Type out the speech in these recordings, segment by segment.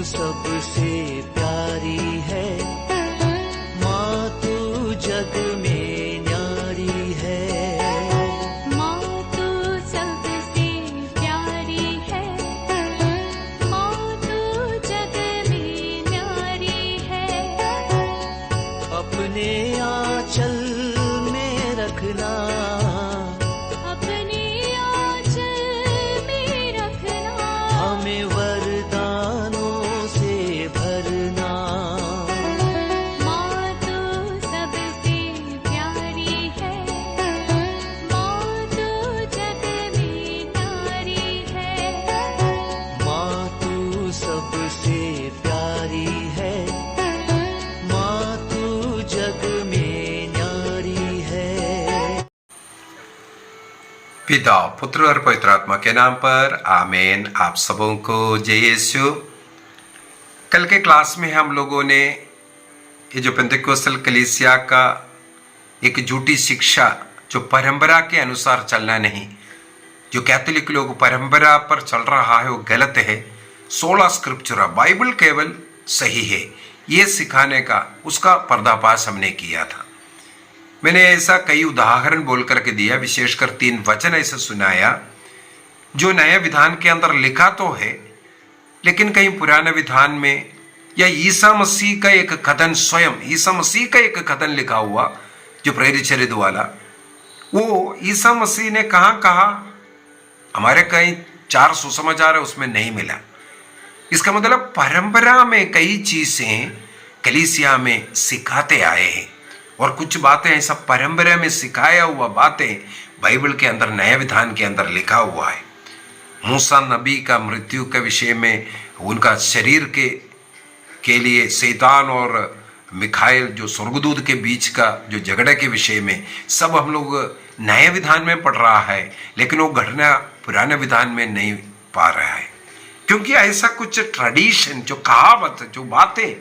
सबसे प्यारी है, माँ तू जग में न्यारी है। माँ तू सबसे प्यारी है, माँ तू जग में न्यारी है। अपने आंचल में रखना, अपने आंचल में रखना, हमें वरदानों से भरना। माँ तू सबसे प्यारी है, माँ तू जग में न्यारी है। माँ तू सबसे प्यारी है, माँ तू जग में न्यारी है। पिता, पुत्र और पवित्र आत्मा के नाम पर आमीन। आप सबों को जय यीशु। कल के क्लास में हम लोगों ने ये जो पेंटेकोस्टल कलीसिया का एक झूठी शिक्षा, जो परंपरा के अनुसार चलना नहीं, जो कैथोलिक लोग परंपरा पर चल रहा है वो गलत है, 16 स्क्रिप्चर बाइबल केवल सही है, ये सिखाने का उसका पर्दाफाश हमने किया था। मैंने ऐसा कई उदाहरण बोल करके दिया, विशेषकर 3 वचन ऐसा सुनाया जो नए विधान के अंदर लिखा तो है, लेकिन कहीं पुराने विधान में या ईसा मसीह का एक कथन, स्वयं ईसा मसीह का एक कथन लिखा हुआ जो प्रेरित चरित वाला, वो ईसा मसीह ने कहाँ कहा, हमारे कहीं 4 सुसमाचार है उसमें नहीं मिला। इसका मतलब परंपरा में कई चीजें कलीसिया में सिखाते आए हैं और कुछ बातें ऐसा परंपरा में सिखाया हुआ बातें बाइबल के अंदर नए विधान के अंदर लिखा हुआ है। मूसा नबी का मृत्यु के विषय में, उनका शरीर के लिए शैतान और मिखाइल जो स्वर्गदूत के बीच का जो झगड़े के विषय में सब हम लोग नए विधान में पढ़ रहा है, लेकिन वो घटना पुराने विधान में नहीं पा रहा है, क्योंकि ऐसा कुछ ट्रेडिशन, जो कहावत, जो बातें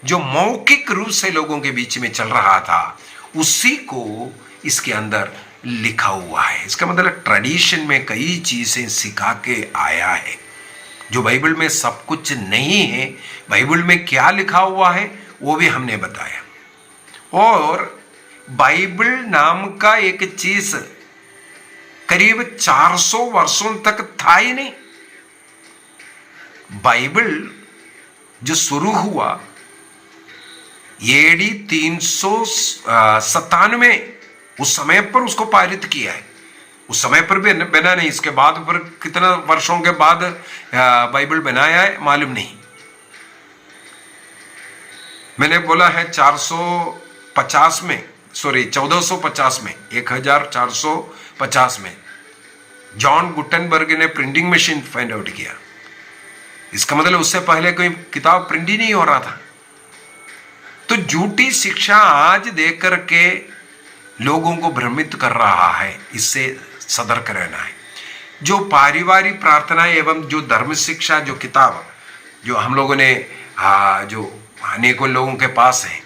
जो मौखिक रूप से लोगों के बीच में चल रहा था, उसी को इसके अंदर लिखा हुआ है। इसका मतलब ट्रेडिशन में कई चीजें सिखा के आया है, जो बाइबल में सब कुछ नहीं है। बाइबल में क्या लिखा हुआ है वो भी हमने बताया। और बाइबल नाम का एक चीज करीब 400 वर्षों तक था ही नहीं। बाइबल जो शुरू हुआ एडी 397, उस समय पर उसको पारित किया है। उस समय पर भी बना नहीं, इसके बाद पर कितना वर्षों के बाद बाइबल बनाया है मालूम नहीं। मैंने बोला है 450 में, सॉरी 1450 में, 1450 में जॉन गुटेनबर्ग ने प्रिंटिंग मशीन फाइंड आउट किया। इसका मतलब उससे पहले कोई किताब प्रिंट ही नहीं हो रहा था। तो झूठी शिक्षा आज देख करके लोगों को भ्रमित कर रहा है, इससे सतर्क रहना है। जो पारिवारिक प्रार्थना एवं जो धर्म शिक्षा जो किताब जो हम लोगों ने जो अनेकों लोगों के पास है,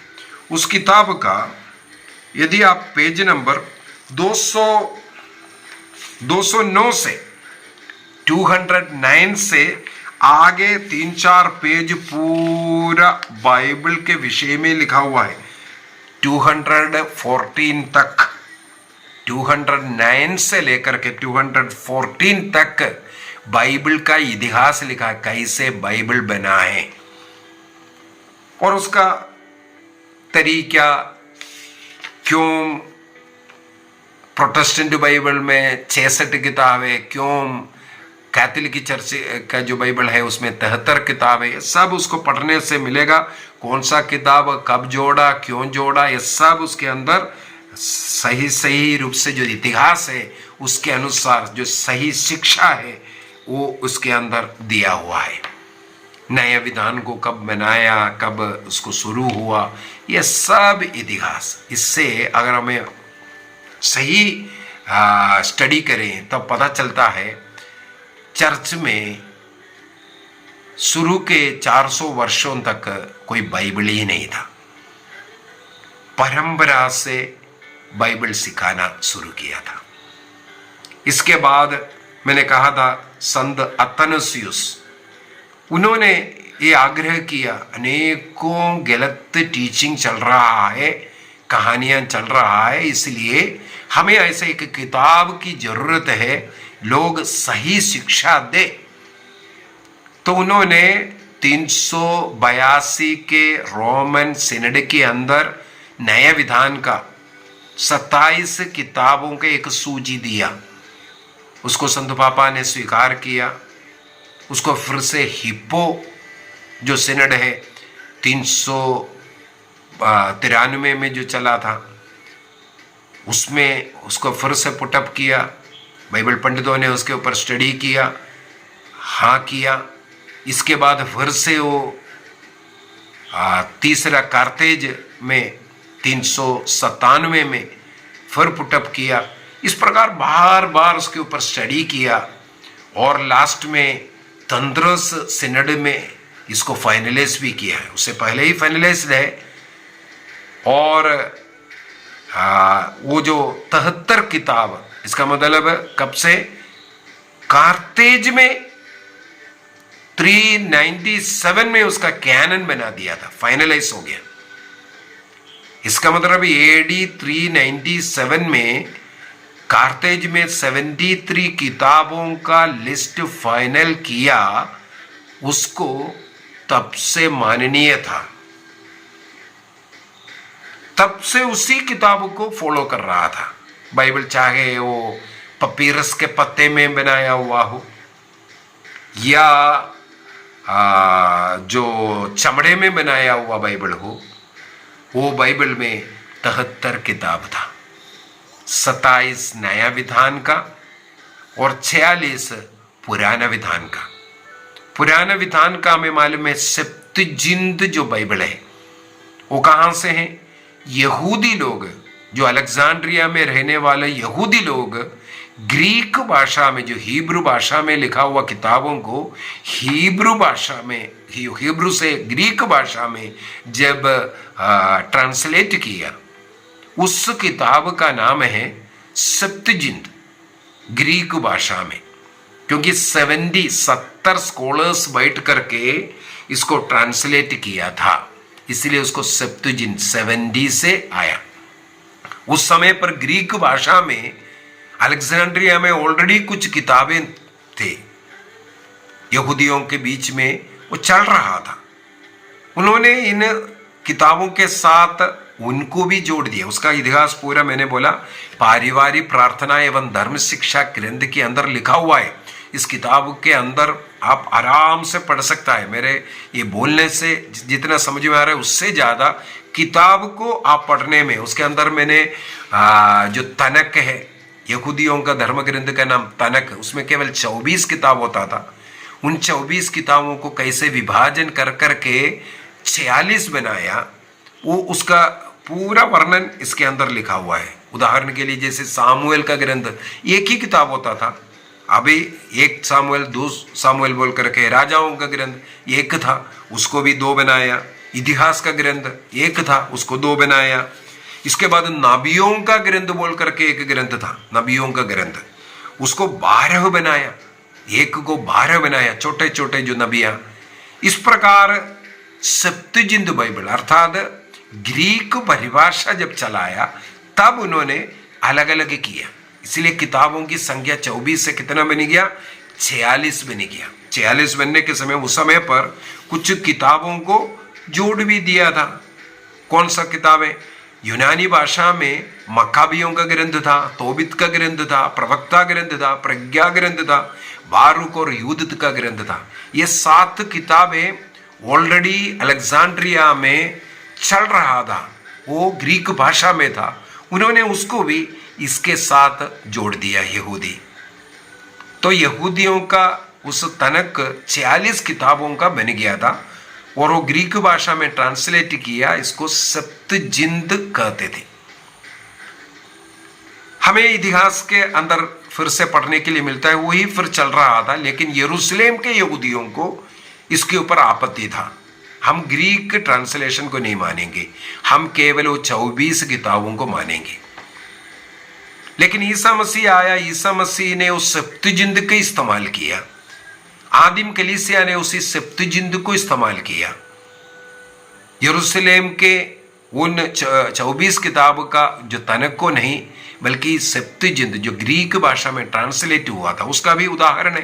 उस किताब का यदि आप पेज नंबर 209 से 209 से आगे 3-4 पेज पूरा बाइबल के विषय में लिखा हुआ है। 214 तक, 209 से लेकर के 214 तक बाइबल का इतिहास लिखा है, कैसे बाइबल बना है और उसका तरीका, क्यों प्रोटेस्टेंट बाइबल में 66 किताबें, क्यों कैथोलिक चर्च का जो बाइबल है उसमें 73 किताबें, सब उसको पढ़ने से मिलेगा। कौन सा किताब कब जोड़ा, क्यों जोड़ा, ये सब उसके अंदर सही रूप से जो इतिहास है उसके अनुसार जो सही शिक्षा है वो उसके अंदर दिया हुआ है। नए विधान को कब बनाया, कब उसको शुरू हुआ, ये सब इतिहास। इससे अगर हमें सही स्टडी करें तब पता चलता है चर्च में शुरू के 400 वर्षों तक कोई बाइबल ही नहीं था। परंपरा से बाइबल सिखाना शुरू किया था। इसके बाद मैंने कहा था संत अतनसियुस उन्होंने ये आग्रह किया, अनेकों गलत टीचिंग चल रहा है, कहानियां चल रहा है, इसलिए हमें ऐसे एक किताब की जरूरत है, लोग सही शिक्षा दे। तो उन्होंने 382 के रोमन सिनड के अंदर नए विधान का 27 किताबों के एक सूची दिया। उसको संत पापा ने स्वीकार किया। उसको फिर से हिप्पो जो सिनड है 393 में जो चला था, उसमें उसको फिर से पुटअप किया। बाइबल पंडितों ने उसके ऊपर स्टडी किया, हाँ किया। इसके बाद फिर से वो तीसरा कार्तेज में 397 में फिर पुटअप किया। इस प्रकार बार बार उसके ऊपर स्टडी किया और लास्ट में तंद्रस सिनड में इसको फाइनलाइज भी किया है। उससे पहले ही फाइनलाइज है। और वो जो 73 किताब, इसका मतलब कब से, कार्तेज में 397 में उसका कैनन बना दिया था, फाइनलाइज हो गया। इसका मतलब एडी 397 में कार्तेज में 73 किताबों का लिस्ट फाइनल किया, उसको तब से माननीय था, तब से उसी किताब को फॉलो कर रहा था। बाइबल चाहे वो पपीरस के पत्ते में बनाया हुआ हो या जो चमड़े में बनाया हुआ बाइबल हो, वो बाइबल में 73 किताब था, 27 नया विधान का और 46 पुराना विधान का। पुराना विधान का हमें मालूम है सप्तजिंद जो बाइबल है वो कहाँ से है? यहूदी लोग, जो अलेक्जेंड्रिया में रहने वाले यहूदी लोग ग्रीक भाषा में, जो हिब्रू भाषा में लिखा हुआ किताबों को हिब्रू भाषा में, हिब्रू से ग्रीक भाषा में जब ट्रांसलेट किया, उस किताब का नाम है सप्तजिंद ग्रीक भाषा में। क्योंकि 70 स्कॉलर्स बैठ करके इसको ट्रांसलेट किया था, इसलिए उसको सप्तजिंद 70 से आया। उस समय पर ग्रीक भाषा में अलेक्जेंड्रिया में ऑलरेडी कुछ किताबें थे, यहूदियों के बीच में वो चल रहा था। उन्होंने इन किताबों के साथ उनको भी जोड़ दिया। उसका इतिहास पूरा मैंने बोला पारिवारिक प्रार्थना एवं धर्म शिक्षा ग्रंथ के अंदर लिखा हुआ है। इस किताब के अंदर आप आराम से पढ़ सकता है। मेरे ये बोलने से जितना समझ में आ रहा है उससे ज़्यादा किताब को आप पढ़ने में, उसके अंदर मैंने जो तनक है, यहूदियों का धर्म ग्रंथ का नाम तनक, उसमें केवल 24 किताब होता था। उन 24 किताबों को कैसे विभाजन कर करके 46 बनाया, वो उसका पूरा वर्णन इसके अंदर लिखा हुआ है। उदाहरण के लिए जैसे सामुएल का ग्रंथ एक ही किताब होता था, अभी 1 सामुएल 2 सामुएल बोल करके। राजाओं का ग्रंथ एक था, उसको भी 2 बनाया। इतिहास का ग्रंथ एक था, उसको 2 बनाया। इसके बाद नबियों का ग्रंथ बोल करके एक ग्रंथ था, नबियों का ग्रंथ, उसको 12 बनाया, एक को 12 बनाया, छोटे छोटे जो नबियां। इस प्रकार सप्तजिंद बाइबल अर्थात ग्रीक परिभाषा जब चलाया तब उन्होंने अलग अलग किया, इसलिए किताबों की संख्या 24 से कितना बन गया? 46 बन गया। 46 बनने के समय उस समय पर कुछ किताबों को जोड़ भी दिया था। कौन सा किताबें? यूनानी भाषा में मक्काबियों का ग्रंथ था, तोबित का ग्रंथ था, प्रवक्ता ग्रंथ था, प्रज्ञा ग्रंथ था, बारूक और यूदत का ग्रंथ था। ये 7 किताबें ऑलरेडी अलेक्जेंड्रिया में चल रहा था, वो ग्रीक भाषा में था। उन्होंने उसको भी इसके साथ जोड़ दिया यहूदी। तो यहूदियों का उस तनक 46 किताबों का बन गया था और वो ग्रीक भाषा में ट्रांसलेट किया, इसको सप्तजिंद कहते थे। हमें इतिहास के अंदर फिर से पढ़ने के लिए मिलता है वही फिर चल रहा था, लेकिन यरूशलेम के यहूदियों को इसके ऊपर आपत्ति था। हम ग्रीक ट्रांसलेशन को नहीं मानेंगे, हम केवल वो 24 किताबों को मानेंगे। लेकिन ईसा मसीह आया, ईसा मसीह ने उस सप्तजिंद का इस्तेमाल किया आदिम कलीसिया ने उसी सेप्तुजिंत को इस्तेमाल किया। यरूशलेम के उन 24 किताब का जो तनक को नहीं, बल्कि सेप्तुजिंत जो ग्रीक भाषा में ट्रांसलेट हुआ था उसका भी उदाहरण है।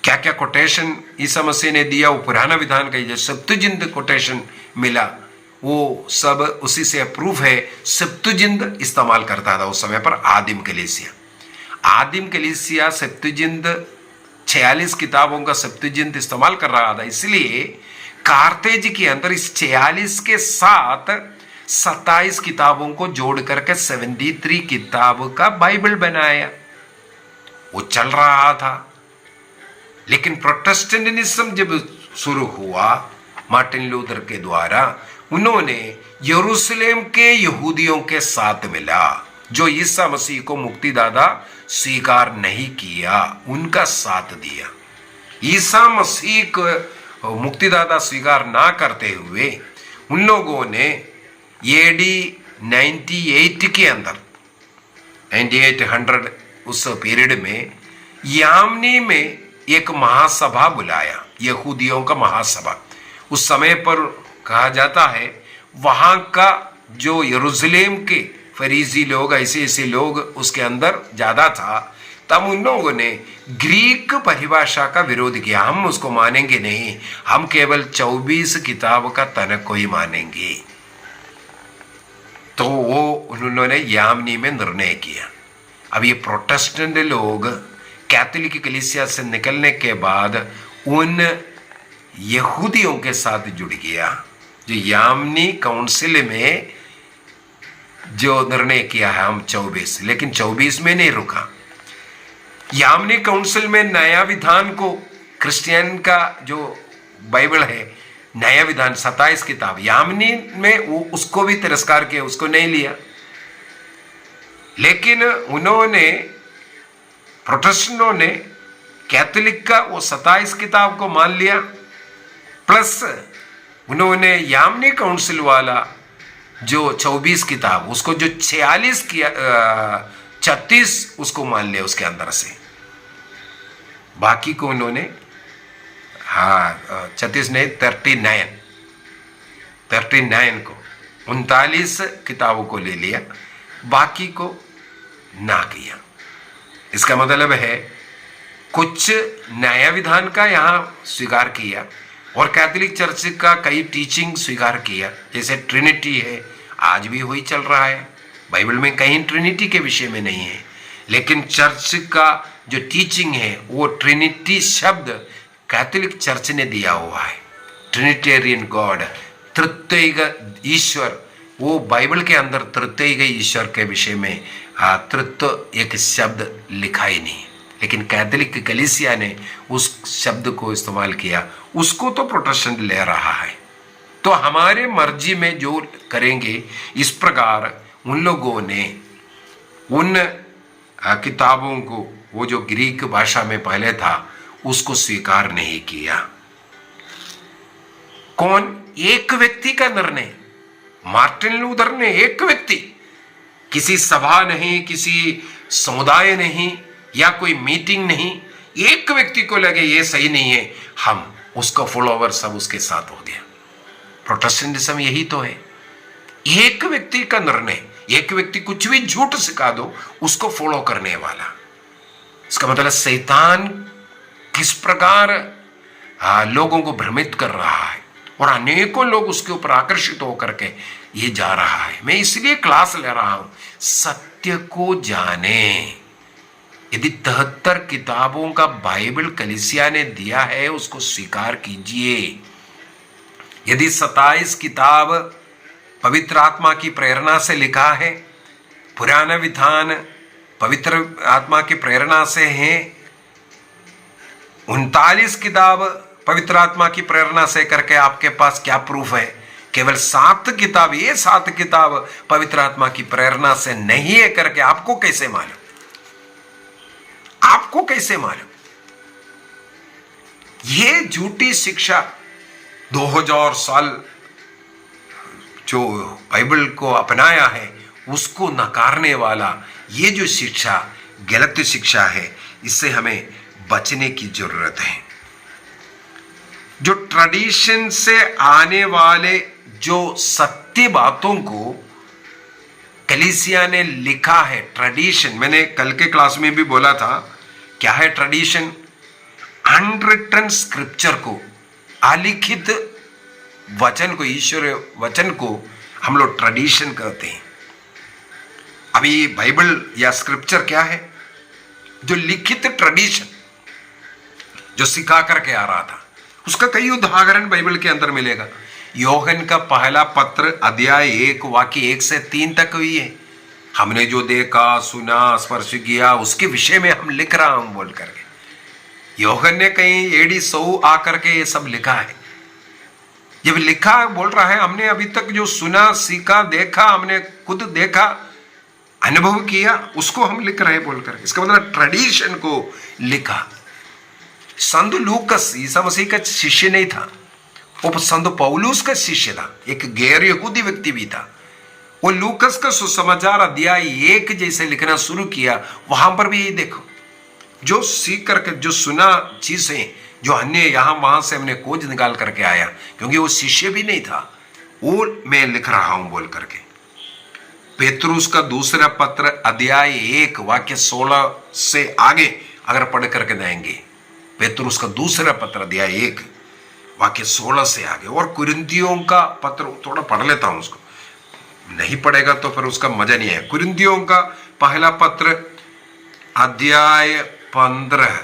क्या क्या कोटेशन ईसा मसीह ने दिया, वो पुराना विधान का जो सेप्तुजिंत कोटेशन मिला वो सब उसी से अप्रूव है। सेप्तुजिंत इस्तेमाल करता था उस समय पर आदिम कलीसिया सेप्तुजिंत 46 किताबों का सेप्तुजिंत इस्तेमाल कर रहा था। इसलिए कार्तेज के अंदर इस 46 के साथ 27 किताबों को जोड़ करके 73 किताब का बाइबल बनाया। वो चल रहा था। लेकिन प्रोटेस्टेंटिज्म जब शुरू हुआ मार्टिन लूथर के द्वारा, उन्होंने यरूशलेम के यहूदियों के साथ मिला जो ईसा मसीह को मुक्तिदाता स्वीकार नहीं किया, उनका साथ दिया। ईसा मसीह को मुक्तिदाता स्वीकार ना करते हुए उन लोगों ने एडी 98 के अंदर 9800 उस पीरियड में यामनी में एक महासभा बुलाया, यहूदियों का महासभा। उस समय पर कहा जाता है वहां का जो यरूशलेम के फरीसी लोग, ऐसे लोग उसके अंदर ज्यादा था। तब उन लोगों ने ग्रीक परिभाषा का विरोध किया। हम उसको मानेंगे नहीं, हम केवल 24 किताब का तनक को ही मानेंगे। तो वो उन्होंने यामनी में निर्णय किया। अब ये प्रोटेस्टेंट लोग कैथोलिक कलीसिया से निकलने के बाद उन यहूदियों के साथ जुड़ गया जो यामनी काउंसिल में जो निर्णय किया है हम 24, लेकिन 24 में नहीं रुका। यामनी काउंसिल में नया विधान को, क्रिश्चियन का जो बाइबल है नया विधान 27 किताब, यामनी में वो उसको भी तिरस्कार किया, उसको नहीं लिया। लेकिन उन्होंने प्रोटेस्टेंटों ने कैथोलिक का वो 27 किताब को मान लिया, प्लस उन्होंने यामनी काउंसिल वाला जो 24 किताब उसको जो 46 किया 36 उसको मान लिया उसके अंदर से। बाकी को उन्होंने 36 नहीं 39 को 39 किताबों को ले लिया, बाकी को ना किया। इसका मतलब है कुछ नया विधान का यहां स्वीकार किया और कैथोलिक चर्च का कई टीचिंग स्वीकार किया, जैसे ट्रिनिटी है, आज भी वही चल रहा है। बाइबल में कहीं ट्रिनिटी के विषय में नहीं है, लेकिन चर्च का जो टीचिंग है वो ट्रिनिटी शब्द कैथोलिक चर्च ने दिया हुआ है। ट्रिनिटेरियन गॉड, तृतीय ईश्वर, वो बाइबल के अंदर तृतीय ईश्वर के विषय में तृत्व एक शब्द लिखा ही नहीं, लेकिन कैथोलिक कलीसिया ने उस शब्द को इस्तेमाल किया। उसको तो प्रोटेस्टेंट ले रहा है। तो हमारे मर्जी में जो करेंगे, इस प्रकार उन लोगों ने उन किताबों को, वो जो ग्रीक भाषा में पहले था, उसको स्वीकार नहीं किया। कौन? एक व्यक्ति का निर्णय, मार्टिन लूथर ने, एक व्यक्ति, किसी सभा नहीं, किसी समुदाय नहीं, या कोई मीटिंग नहीं, एक व्यक्ति को लगे ये सही नहीं है, हम उसका फॉलोवर सब उसके साथ हो गया। प्रोटेस्टेंटिज्म यही तो है, एक व्यक्ति का निर्णय, एक व्यक्ति कुछ भी झूठ सिखा दो उसको फॉलो करने वाला। इसका मतलब शैतान किस प्रकार लोगों को भ्रमित कर रहा है और अनेकों लोग उसके ऊपर आकर्षित होकर के ये जा रहा है। मैं इसलिए क्लास ले रहा हूं, सत्य को जाने। यदि 73 किताबों का बाइबल कलीसिया ने दिया है, उसको स्वीकार कीजिए। यदि 27 किताब पवित्र आत्मा की प्रेरणा से लिखा है, पुराना विधान पवित्र आत्मा की प्रेरणा से है, 39 किताब पवित्र आत्मा की प्रेरणा से करके आपके पास क्या प्रूफ है? केवल 7 किताब, ये 7 किताब पवित्र आत्मा की प्रेरणा से नहीं है करके आपको कैसे मालूम? आपको कैसे मालूम? ये झूठी शिक्षा 2000 साल जो बाइबल को अपनाया है उसको नकारने वाला ये जो शिक्षा गलत शिक्षा है, इससे हमें बचने की जरूरत है। जो ट्रेडिशन से आने वाले जो सत्य बातों को कलीसिया ने लिखा है, ट्रेडिशन, मैंने कल के क्लास में भी बोला था, क्या है ट्रेडिशन? अनरिटन स्क्रिप्चर को, अलिखित वचन को, ईश्वर वचन को हम लोग ट्रेडिशन कहते हैं। अभी बाइबल या स्क्रिप्चर क्या है? जो लिखित ट्रेडिशन जो सिखा करके आ रहा था, उसका कई उदाहरण बाइबल के अंदर मिलेगा। योहन का पहला पत्र अध्याय 1 वाक्य 1 से 3 तक हुई है। हमने जो देखा, सुना, स्पर्श किया, उसके विषय में हम लिख रहा हूं बोल करके। योहन ने कहीं एडी 100 आकर के ये सब लिखा है। जब लिखा बोल रहा है, हमने अभी तक जो सुना, सीखा, देखा, हमने खुद देखा, अनुभव किया, उसको हम लिख रहे हैं बोल करके। इसका मतलब ट्रेडिशन को लिखा। संत लूकस ईसा मसीह का शिष्य नहीं था, वो संत पौलुस का शिष्य था, एक गैर यहूदी व्यक्ति भी था। वो लूकस का सुसमाचार अध्याय 1 जैसे लिखना शुरू किया, वहां पर भी देखो, जो सीख करके, जो सुना चीजें, जो अन्य यहां वहां से हमने खोज निकाल करके आया, क्योंकि वो शिष्य भी नहीं था, वो मैं लिख रहा हूं बोल करके। पेतरुस का दूसरा पत्र अध्याय 1 वाक्य 16 से आगे अगर पढ़ करके जाएंगे, पेतरुस का दूसरा पत्र अध्याय 1 वाक्य 16 से आगे, और कुरिन्थियों का पत्र थोड़ा पढ़ लेता हूं, उसको नहीं पढ़ेगा तो फिर उसका मजा नहीं है। कुरिन्थियों का पहला पत्र अध्याय 15,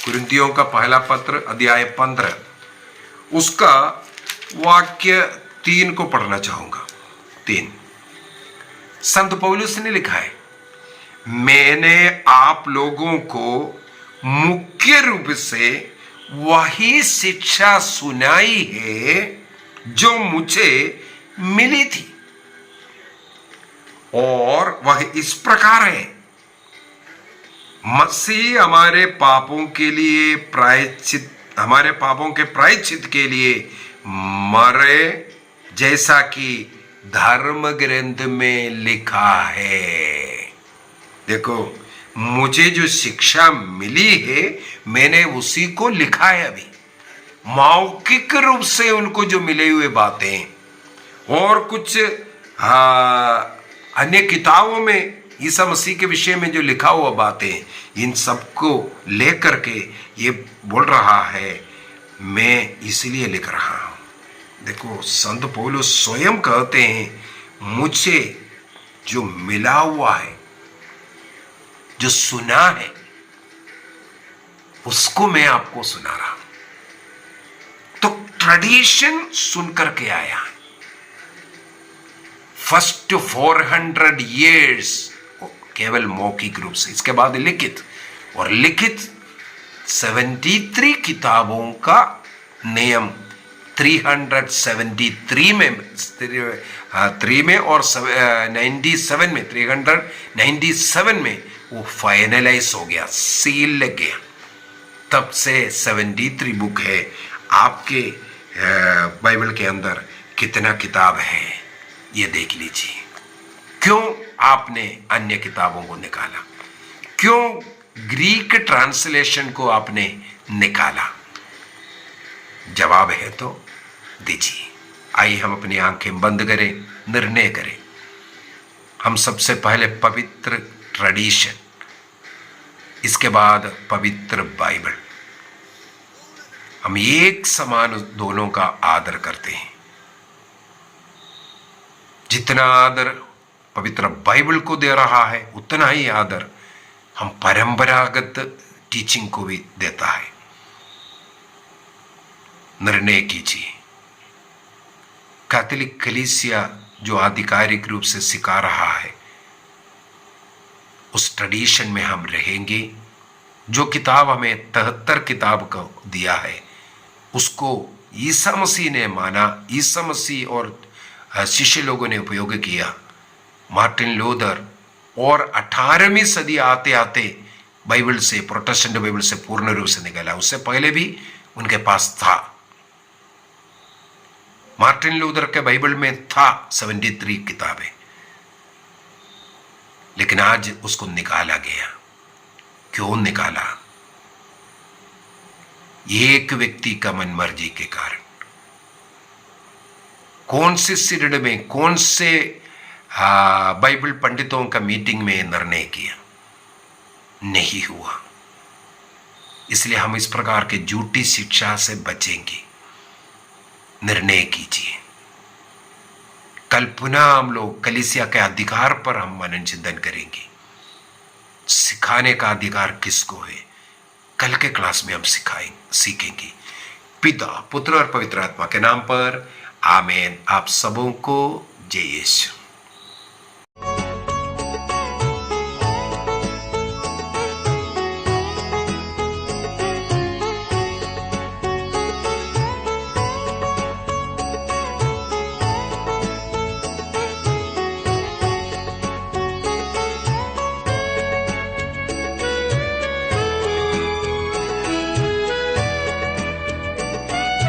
कुरिन्थियों का पहला पत्र अध्याय 15, उसका वाक्य 3 को पढ़ना चाहूंगा। 3, संत पौलुस ने लिखा है, मैंने आप लोगों को मुख्य रूप से वही शिक्षा सुनाई है जो मुझे मिली थी, और वह इस प्रकार है, मसीह हमारे पापों के लिए प्रायश्चित, हमारे पापों के प्रायश्चित के लिए मरे, जैसा कि धर्म ग्रंथ में लिखा है। देखो, मुझे जो शिक्षा मिली है, मैंने उसी को लिखा है। अभी मौखिक रूप से उनको जो मिले हुए बातें और कुछ अन्य किताबों में ईसा मसीह के विषय में जो लिखा हुआ बातें, इन सबको लेकर के ये बोल रहा है, मैं इसलिए लिख रहा हूं। देखो, संत पौलुस स्वयं कहते हैं, मुझे जो मिला हुआ है, जो सुना है, उसको मैं आपको सुना रहा हूं। तो ट्रेडिशन सुनकर के आया है। फर्स्ट 400 years केवल मौखिक रूप से, इसके बाद लिखित, और लिखित 73 किताबों का नियम 373 में, 3 में और 97 में, 397 में वो फाइनलाइज हो गया, सील लग गया। तब से 73 बुक है। आपके बाइबल के अंदर कितना किताब है ये देख लीजिए। क्यों आपने अन्य किताबों को निकाला? क्यों ग्रीक ट्रांसलेशन को आपने निकाला? जवाब है तो दीजिए। आइए हम अपनी आंखें बंद करें, निर्णय करें। हम सबसे पहले पवित्र ट्रेडिशन, इसके बाद पवित्र बाइबल, हम एक समान दोनों का आदर करते हैं। जितना आदर पवित्र बाइबल को दे रहा है, उतना ही आदर हम परंपरागत टीचिंग को भी देता है। निर्णय कीजिए। कैथोलिक कलीसिया जो आधिकारिक रूप से सिखा रहा है, उस ट्रेडिशन में हम रहेंगे। जो किताब हमें 73 किताब को दिया है, उसको ईसा मसीह ने माना, ईसा मसीह और शिष्य लोगों ने उपयोग किया। मार्टिन लूथर और 18वीं सदी आते आते बाइबल से, प्रोटेस्टेंट बाइबल से पूर्ण रूप से निकला। उससे पहले भी उनके पास था। मार्टिन लूथर के बाइबल में था 73 किताबें, लेकिन आज उसको निकाला गया। क्यों निकाला? एक व्यक्ति का मन मर्जी के कारण। कौन से सिरड में, कौन से बाइबल पंडितों का मीटिंग में निर्णय किया? नहीं हुआ। इसलिए हम इस प्रकार के झूठी शिक्षा से बचेंगे। निर्णय कीजिए। कल पुनः हम लोग कलीसिया के अधिकार पर हम मनन चिंतन करेंगे। सिखाने का अधिकार किसको है, कल के क्लास में हम सीखेंगे। पिता, पुत्र और पवित्र आत्मा के नाम पर आमीन। आप सबों को जय यीशु।